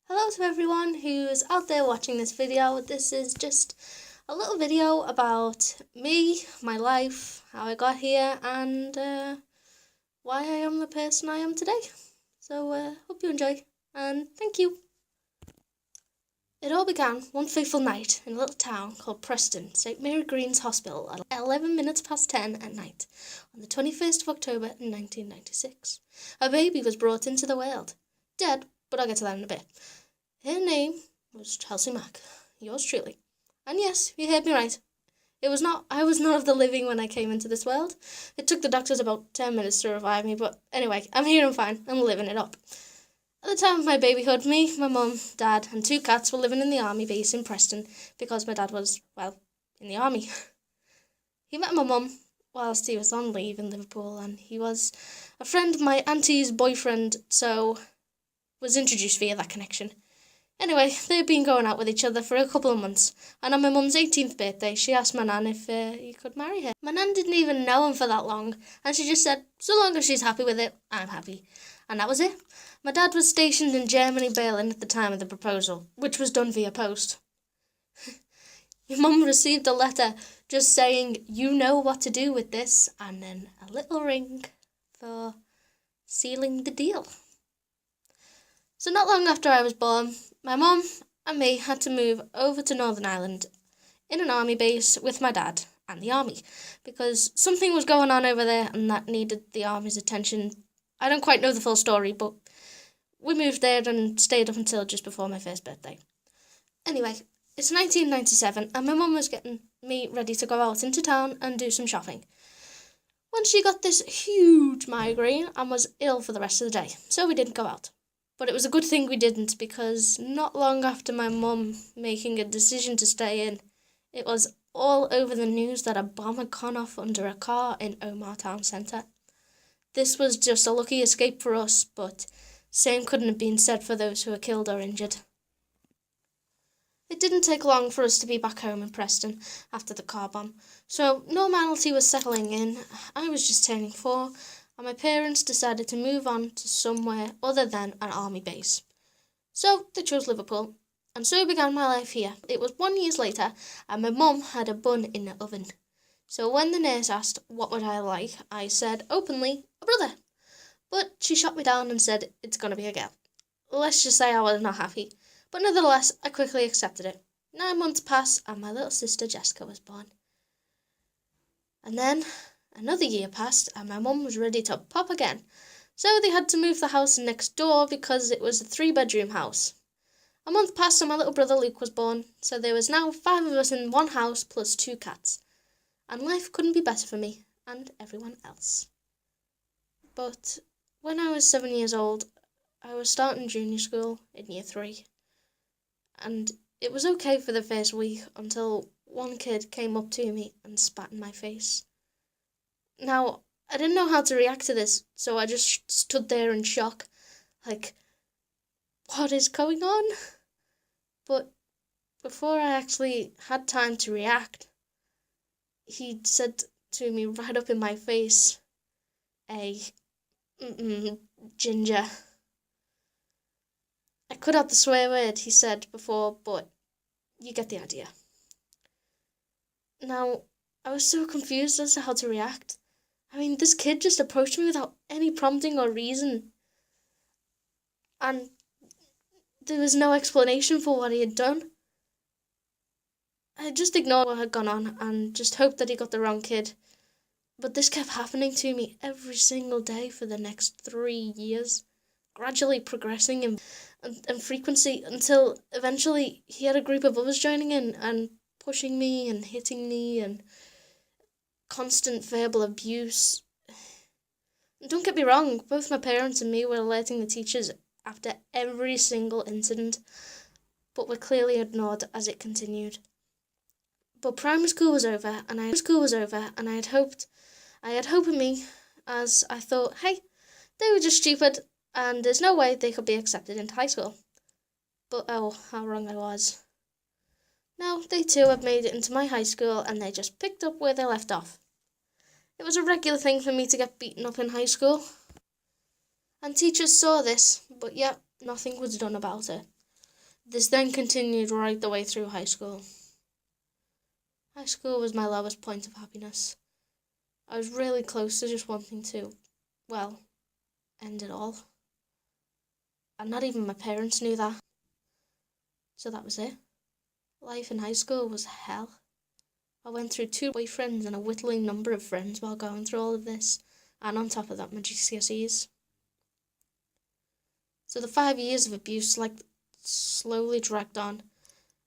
Hello to everyone who's out there watching this video. This is just a little video about me, my life, how I got here, and why I am the person I am today. So, hope you enjoy, and thank you. It all began one fateful night in a little town called Preston, St Mary Green's Hospital at 11 minutes past 10 at night, on the 21st of October in 1996. A baby was brought into the world. Dead, but I'll get to that in a bit. Her name was Chelsea Mack, yours truly. And yes, you heard me right. I was not of the living when I came into this world. It took the doctors about 10 minutes to revive me, but anyway, I'm here and fine. I'm living it up. At the time of my babyhood, me, my mum, dad, and 2 cats were living in the army base in Preston because my dad was, well, in the army. He met my mum whilst he was on leave in Liverpool, and he was a friend of my auntie's boyfriend, so was introduced via that connection. Anyway, they'd been going out with each other for a couple of months, and on my mum's 18th birthday, she asked my nan if he could marry her. My nan didn't even know him for that long, and she just said, so long as she's happy with it, I'm happy. And that was it. My dad was stationed in Germany, Berlin, at the time of the proposal, which was done via post. Your mum received a letter just saying, you know what to do with this, and then a little ring for sealing the deal. So not long after I was born, my mum and me had to move over to Northern Ireland in an army base with my dad and the army because something was going on over there and that needed the army's attention. I don't quite know the full story, but we moved there and stayed up until just before my first birthday. Anyway, it's 1997 and my mum was getting me ready to go out into town and do some shopping when she got this huge migraine and was ill for the rest of the day, so we didn't go out. But it was a good thing we didn't, because not long after my mum making a decision to stay in, it was all over the news that a bomb had gone off under a car in Omagh town centre. This was just a lucky escape for us, but same couldn't have been said for those who were killed or injured. It didn't take long for us to be back home in Preston after the car bomb, so normality was settling in. I was just turning 4, and my parents decided to move on to somewhere other than an army base. So they chose Liverpool, and so began my life here. It was 1 year later, and my mum had a bun in the oven. So when the nurse asked what would I like, I said openly, a brother. But she shot me down and said it's going to be a girl. Let's just say I was not happy, but nevertheless I quickly accepted it. 9 months passed, and my little sister Jessica was born. And then another year passed and my mum was ready to pop again, so they had to move the house next door because it was a 3-bedroom house. A month passed and my little brother Luke was born, so there was now 5 of us in one house plus 2 cats. And life couldn't be better for me and everyone else. But when I was 7 years old, I was starting junior school in year 3. And it was okay for the first week until one kid came up to me and spat in my face. Now, I didn't know how to react to this, so I just stood there in shock, like, what is going on? But before I actually had time to react, he said to me right up in my face, ginger. I cut out the swear word he said before, but you get the idea. Now, I was so confused as to how to react. I mean, this kid just approached me without any prompting or reason. And there was no explanation for what he had done. I just ignored what had gone on and just hoped that he got the wrong kid. But this kept happening to me every single day for the next 3 years, gradually progressing in frequency until eventually he had a group of others joining in and pushing me and hitting me and constant verbal abuse. Don't get me wrong, both my parents and me were alerting the teachers after every single incident, but were clearly ignored as it continued. But primary school was over, and I had hope in me, as I thought, hey, they were just stupid, and there's no way they could be accepted into high school. But oh, how wrong I was. Now they too have made it into my high school, and they just picked up where they left off. It was a regular thing for me to get beaten up in high school, and teachers saw this, but yet nothing was done about it. This then continued right the way through high school. High school was my lowest point of happiness. I was really close to just wanting to, well, end it all. And not even my parents knew that. So that was it. Life in high school was hell. I went through 2 boyfriends and a whittling number of friends while going through all of this. And on top of that, my GCSEs. So the 5 years of abuse slowly dragged on,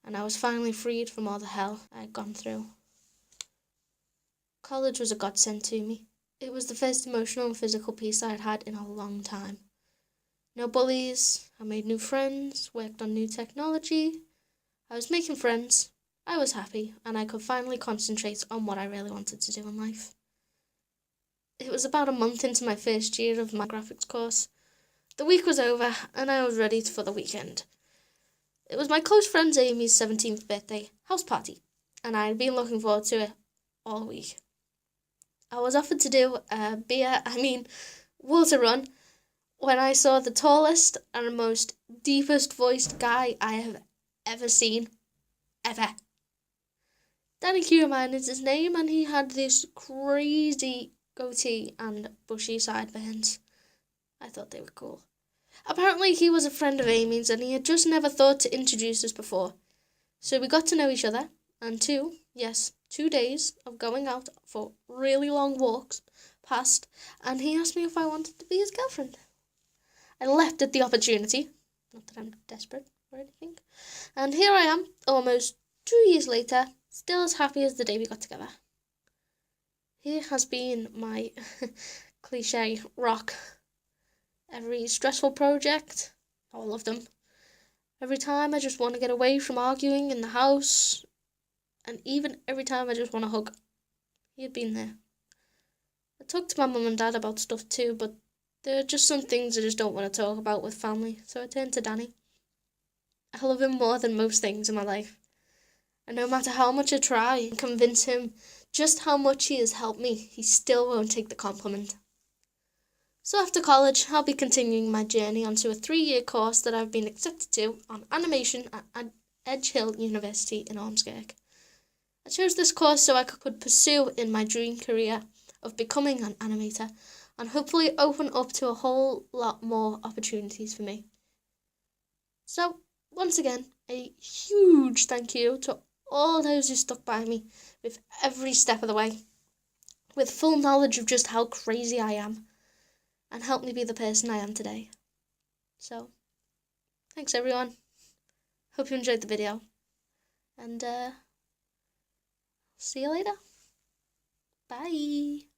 and I was finally freed from all the hell I had gone through. College was a godsend to me. It was the first emotional and physical peace I had had in a long time. No bullies, I made new friends, worked on new technology. I was making friends, I was happy, and I could finally concentrate on what I really wanted to do in life. It was about a month into my first year of my graphics course. The week was over, and I was ready for the weekend. It was my close friend Amy's 17th birthday house party, and I had been looking forward to it all week. I was offered to do a water run when I saw the tallest and most deepest voiced guy I have ever seen. Ever. Danny Cureman is his name, and he had this crazy goatee and bushy sideburns. I thought they were cool. Apparently he was a friend of Amy's and he had just never thought to introduce us before. So we got to know each other, and 2 days of going out for really long walks passed, and he asked me if I wanted to be his girlfriend. I leapt at the opportunity, not that I'm desperate or anything, and here I am, almost 2 years later, still as happy as the day we got together. Here has been my cliche rock. Every stressful project, all of them. Every time I just want to get away from arguing in the house, and even every time I just want to hug. He had been there. I talked to my mum and dad about stuff too, but there are just some things I just don't want to talk about with family, so I turned to Danny. I love him more than most things in my life. And no matter how much I try and convince him just how much he has helped me, he still won't take the compliment. So after college, I'll be continuing my journey onto a 3-year course that I've been accepted to on animation at Edge Hill University in Ormskirk. I chose this course so I could pursue in my dream career of becoming an animator and hopefully open up to a whole lot more opportunities for me. So, once again, a huge thank you to all those who stuck by me with every step of the way, with full knowledge of just how crazy I am, and helped me be the person I am today. So, thanks everyone. Hope you enjoyed the video. And, see you later. Bye.